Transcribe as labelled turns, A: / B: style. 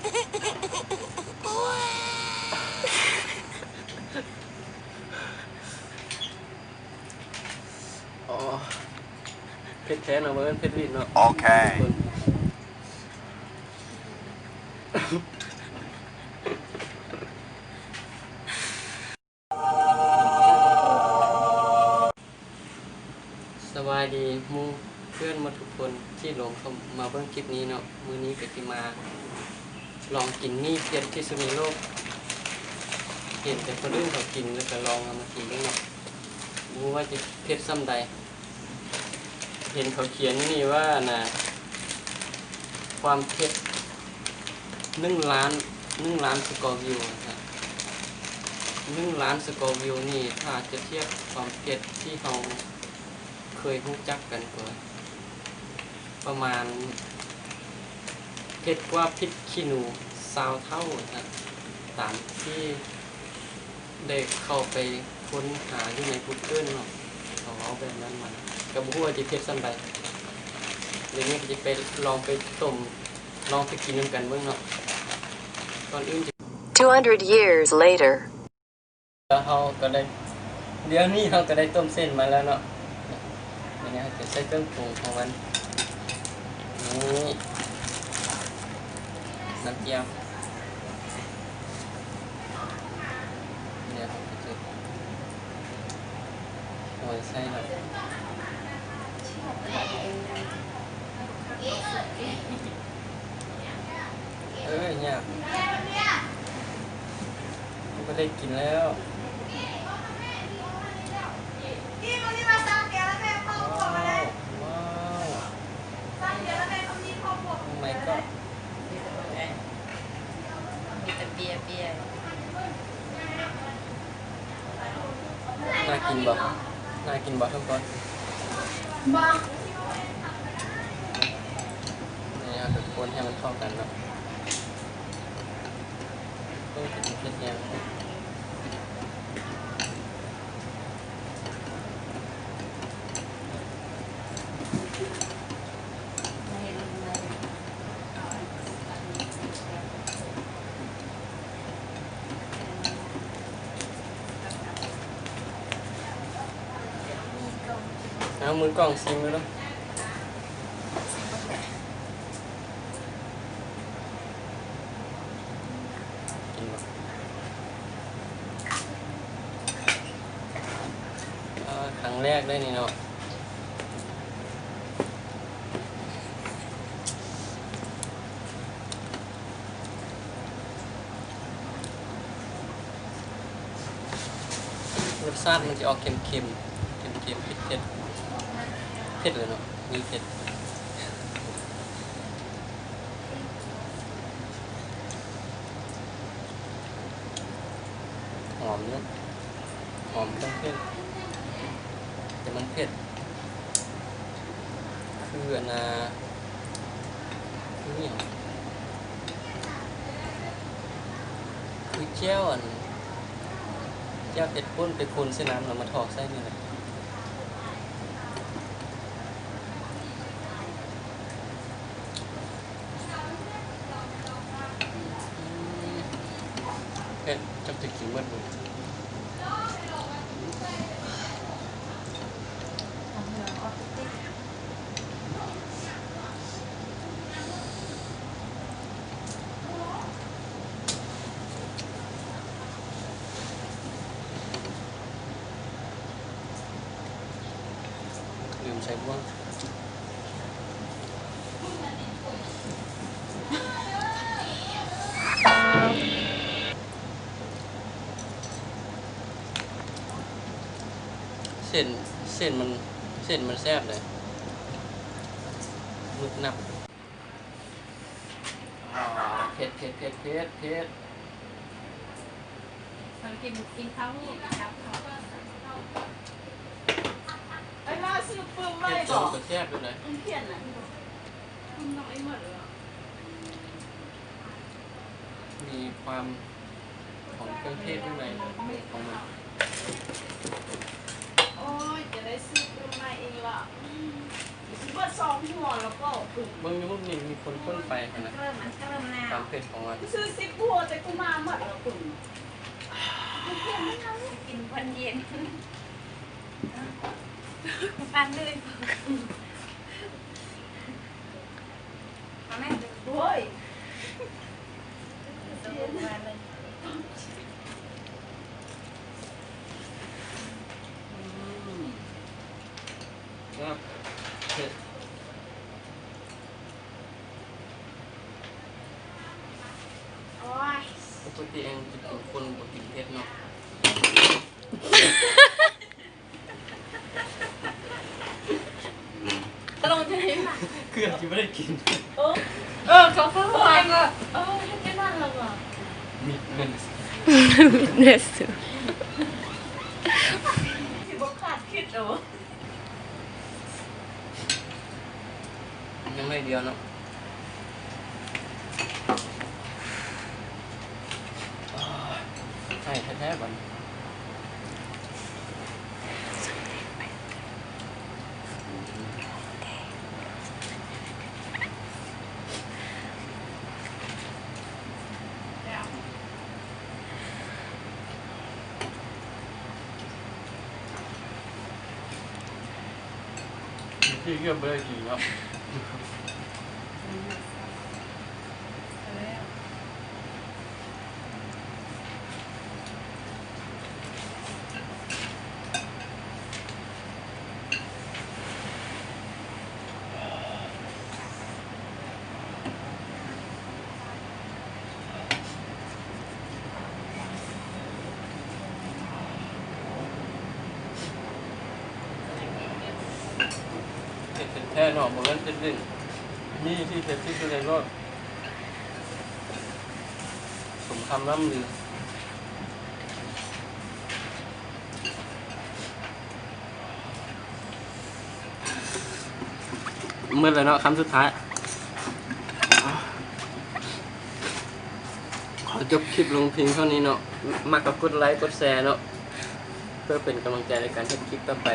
A: อ๋อเพชรแท้เนาะเว้ยเพชรวินเนาะ
B: โอเค
A: สบายดีมูเพื่อนมาทุกคนที่ลงเข้ามาเบิ่งคลิปนี้เนาะมื้อนี้ก็สิมาลองกินนี่เพียรที่สุดในโลกเห็นแต่คนอื่นเขากินแล้วก็ลองเอามากินด้วยเนาะรู้ว่าจะเผ็ดซ้ำใดเห็นเขาเขียนนี่ว่าน่ะความเผ็ด1 ล้านสกอร์วิวนะครับ1 ล้านสกอร์วิวนี่ถ้าจะเทียบความเผ็ดที่เขาเคยรู้จักกันก็ประมาณเผ็ดกว่าพริกขี้หนู20 เท่านะตามที่ได้เข้าไปค้นหาอยู่ใน Google เนาะเขาเอาแบบนั้นมากับบัวที่เผ็ดซ้ำใดเดี๋ยวนี้จะไปลองไปต้มลองไปกินกันเบิ่งเนาะก่อนอื่นจะ
C: 200 years later
A: เราก็ได้เดี๋ยวนี้เราก็ได้ต้มเส้นมาแล้วเนาะนี่จะใส่เครื่องปรุงของมันนี่น้ำเจียวเนี่ยเราก็จะโรยใส่หน่อยเนี่ยก็ได้กินแล้วไม่ก็
D: มีแต่เบียร์
A: น่ากินบ่ทุกคนนี่เอาทุกคนให้มันเข้ากันเนาะต้องกินเผ็ดยังเอามือกล่องซิมเลยเนาะกินบ่ครั้งแรกได้นี่เนาะรสชาติมันจะออกเค็มเผ็ดเลยเนาะมีเผ็ดหอมเนาะหอมเครื่องเทศแต่มันเผ็ดคืออันน่ะคืออย่างคือเจ้าเผ็ดข้นไปคนเส้นน้ำเรามาถอกไส้นี่แหละเผ็ดจับจะกินมันเลยลืมใช้บ้วงเส้นมันแซ่บเลยมึกนับเผ็ด
D: มันกินข้าวครับไอ้มาซื้อปืน
A: เผ็
D: ไม่
A: ดจ
D: บ
A: น
D: อก
A: ก็แซ่บเลย
D: เพี้ยนอ่ะคุณน้อยหมดเลย
A: มีความของเครื่องเทศข้างในของมัน
D: โอ้ยจะได้ซื้อปืนใหม่เองละซื้อเบอร์2 หัวแล้วก็
A: เบื้องนี้มีคนพ่นไปนะ
D: เริ่มน้
A: ความเผ็ดของมัน
B: ซื้อซิปบัวแต่กูมาหมดแล้วคุณ
D: กินวันเย็นปันเลยมาแม่ดู
B: โอ้ย
D: ดูมาเลย
A: ครับเผ็ด
D: โอ้ย
A: ปกติเองจะเป็นคนบ่กินเผ็ดเนาะ
B: ลงจะให้มา
A: เกือบจะไม่ได้กิน
D: เขาเข้ามาก็
B: ให้บ้านเราอ่ะ
A: มีเงิน
C: Witness.
B: สิบขาดคิดเหรอ
A: ยังไม่เดียวเนาะใช่แท้ๆก่อน ที่เกือบไม่ได้กินแล้วเป็นแค่หน่อเหมือนกันเป็นดินนี่ที่เป็นที่ตัวเองก็สมคำล่ำลือเมื่อไรเนาะคำสุดท้ายขอจบคลิปลงเพียงเท่านี้เนาะมากกับกดไลค์กดแชร์เนาะเพื่อเป็นกำลังใจในการทำคลิปต่อไป